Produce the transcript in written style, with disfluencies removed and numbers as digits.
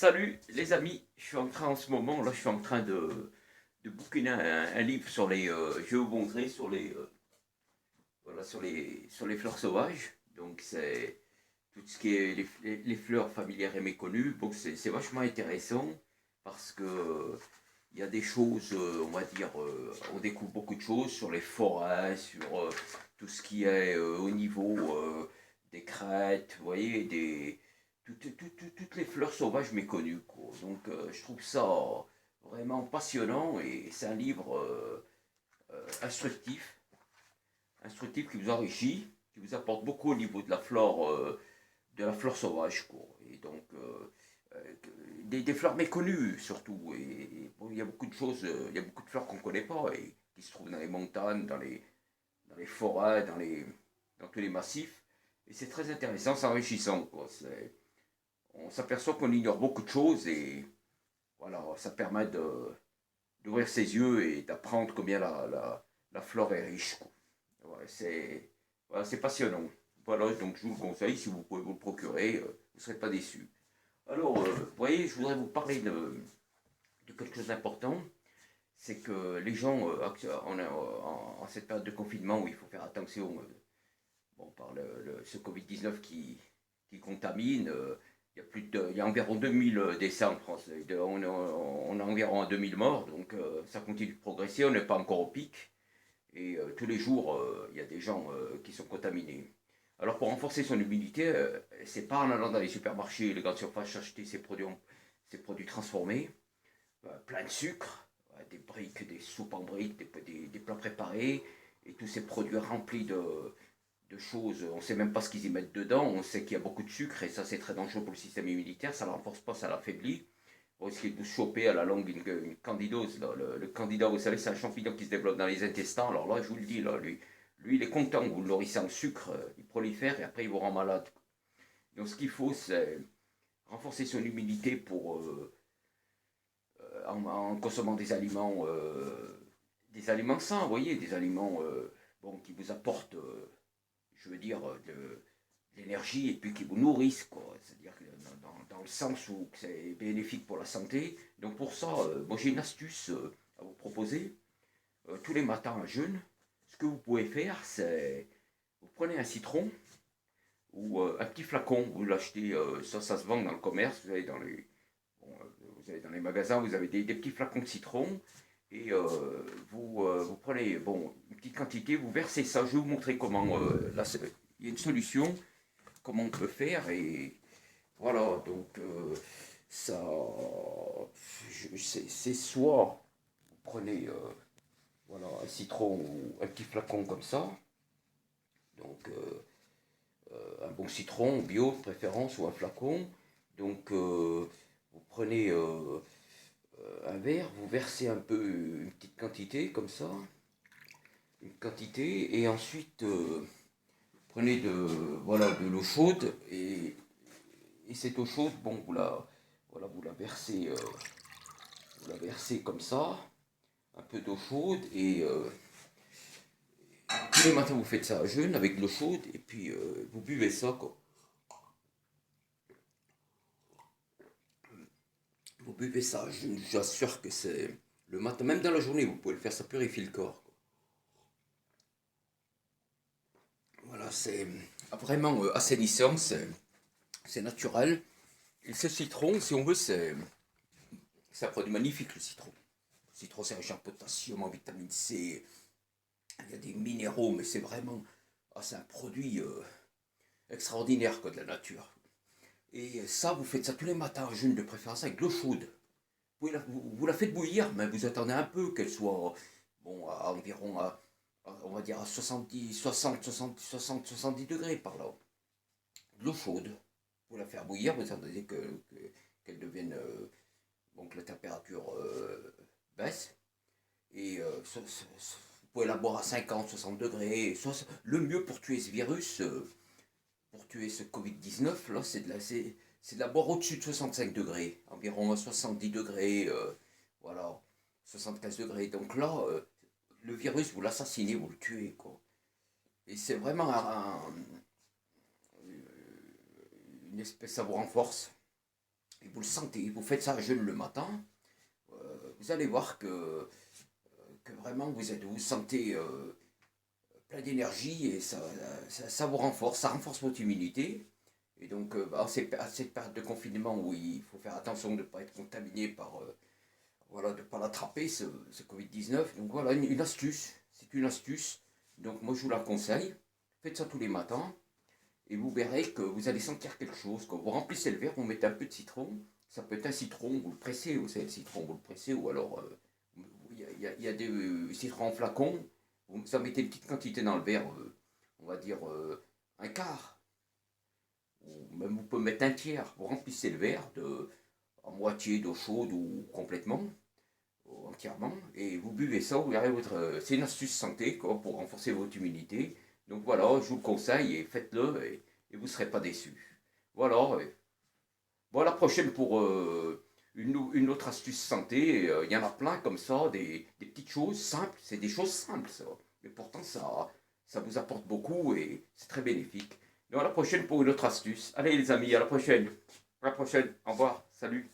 Salut les amis, je suis en train en ce moment, là je suis en train de bouquiner un livre sur les, je vais vous montrer sur les, voilà, sur les fleurs sauvages. Donc c'est tout ce qui est les fleurs familières et méconnues. Donc c'est vachement intéressant parce que il y a des choses, on va dire, on découvre beaucoup de choses sur les forêts, sur tout ce qui est au niveau des crêtes, vous voyez, toutes les fleurs sauvages méconnues, quoi. Donc je trouve ça vraiment passionnant et c'est un livre instructif, instructif qui vous enrichit, qui vous apporte beaucoup au niveau de la flore sauvage, quoi. Et donc des fleurs méconnues surtout. Et bon, il y a beaucoup de choses, il y a beaucoup de fleurs qu'on ne connaît pas et qui se trouvent dans les montagnes, dans les forêts, dans tous les massifs. Et c'est très intéressant, c'est enrichissant, quoi. On s'aperçoit qu'on ignore beaucoup de choses et voilà, ça permet d'ouvrir ses yeux et d'apprendre combien la flore est riche, quoi. Ouais, voilà, c'est passionnant. Voilà, donc je vous le conseille, si vous pouvez vous le procurer, vous ne serez pas déçus. Alors, vous voyez, je voudrais vous parler de quelque chose d'important. C'est que les gens, en cette période de confinement où il faut faire attention bon, par ce Covid-19 qui contamine, il y a environ 2000 décès en France. On a environ 2000 morts, donc ça continue de progresser, on n'est pas encore au pic. Et tous les jours, il y a des gens qui sont contaminés. Alors pour renforcer son immunité, c'est pas en allant dans les supermarchés, les grandes surfaces acheter ces produits transformés, plein de sucre, des briques, des soupes en briques, des plats préparés, et tous ces produits remplis de choses, on ne sait même pas ce qu'ils y mettent dedans, on sait qu'il y a beaucoup de sucre, et ça c'est très dangereux pour le système immunitaire, ça ne le renforce pas, ça l'affaiblit. Vous risquez de vous choper à la longue une candidose. Là. Le candida, vous savez, c'est un champignon qui se développe dans les intestins. Alors là, je vous le dis, là, lui il est content, vous le nourrissez en sucre, il prolifère et après il vous rend malade. Donc ce qu'il faut, c'est renforcer son immunité en consommant des aliments sains, vous voyez, des aliments bon, qui vous apportent, je veux dire, de l'énergie et puis qui vous nourrissent, quoi. C'est-à-dire que dans le sens où c'est bénéfique pour la santé. Donc pour ça, moi j'ai une astuce à vous proposer. Tous les matins à jeûne, ce que vous pouvez faire, c'est vous prenez un citron ou un petit flacon, vous l'achetez, ça se vend dans le commerce, bon, vous allez dans les magasins, vous avez des petits flacons de citron et vous prenez bon, une petite quantité, vous versez ça, je vais vous montrer comment, là, il y a une solution, comment on peut faire et voilà, donc ça, c'est soit vous prenez voilà, un citron ou un petit flacon comme ça, donc un bon citron bio de préférence ou un flacon, donc vous prenez un verre, vous versez un peu une petite quantité comme ça, une quantité, et ensuite prenez voilà, de l'eau chaude et cette eau chaude, bon, voilà, vous la versez comme ça, un peu d'eau chaude et tous les matins vous faites ça à jeûne avec de l'eau chaude et puis vous buvez ça quoi. Vous buvez ça à jeûne, j'assure que c'est le matin, même dans la journée vous pouvez le faire, ça purifie le corps, quoi. Voilà, c'est vraiment assainissant, c'est naturel. Et ce citron, si on veut, c'est un produit magnifique le citron. Le citron c'est riche en potassium, en vitamine C, il y a des minéraux, mais c'est vraiment c'est un produit extraordinaire quoi, de la nature. Et ça, vous faites ça tous les matins à jeûne de préférence avec de l'eau chaude. Vous la faites bouillir, mais vous attendez un peu qu'elle soit bon, à environ, on va dire à 70, 60, 60, 60, 70 degrés par là. De l'eau chaude. Vous la faire bouillir, vous attendez qu'elle devienne, bon, que la température baisse. Et vous pouvez la boire à 50, 60 degrés. Le mieux pour tuer ce virus, pour tuer ce Covid-19, là, c'est de la boire au-dessus de 65 degrés, environ 70 degrés, voilà, 75 degrés. Donc là, le virus, vous l'assassinez, vous le tuez, quoi. Et c'est vraiment une espèce, ça vous renforce. et vous le sentez, vous faites ça à jeûne le matin, vous allez voir que vraiment vous sentez plein d'énergie et ça vous renforce, ça renforce votre immunité. Et donc, à cette période de confinement où il faut faire attention de ne pas être contaminé voilà, de ne pas l'attraper, ce Covid-19. Donc voilà, une astuce, c'est une astuce. Donc moi je vous la conseille, faites ça tous les matins et vous verrez que vous allez sentir quelque chose. Quand vous remplissez le verre, vous mettez un peu de citron, ça peut être un citron, vous le pressez, vous savez le citron, vous le pressez, ou alors il y a des citrons en flacon, vous en mettez une petite quantité dans le verre, on va dire un quart, ou même vous pouvez mettre un tiers, vous remplissez le verre à moitié d'eau chaude ou complètement, entièrement, et vous buvez ça, vous verrez c'est une astuce santé quoi, pour renforcer votre immunité. Donc voilà, je vous le conseille et faites-le et vous ne serez pas déçus. Voilà, bon, la prochaine pour une autre astuce santé, il y en a plein comme ça, des petites choses simples, c'est des choses simples ça, mais pourtant ça vous apporte beaucoup et c'est très bénéfique. Donc à la prochaine pour une autre astuce. Allez les amis, à la prochaine. À la prochaine, au revoir, salut.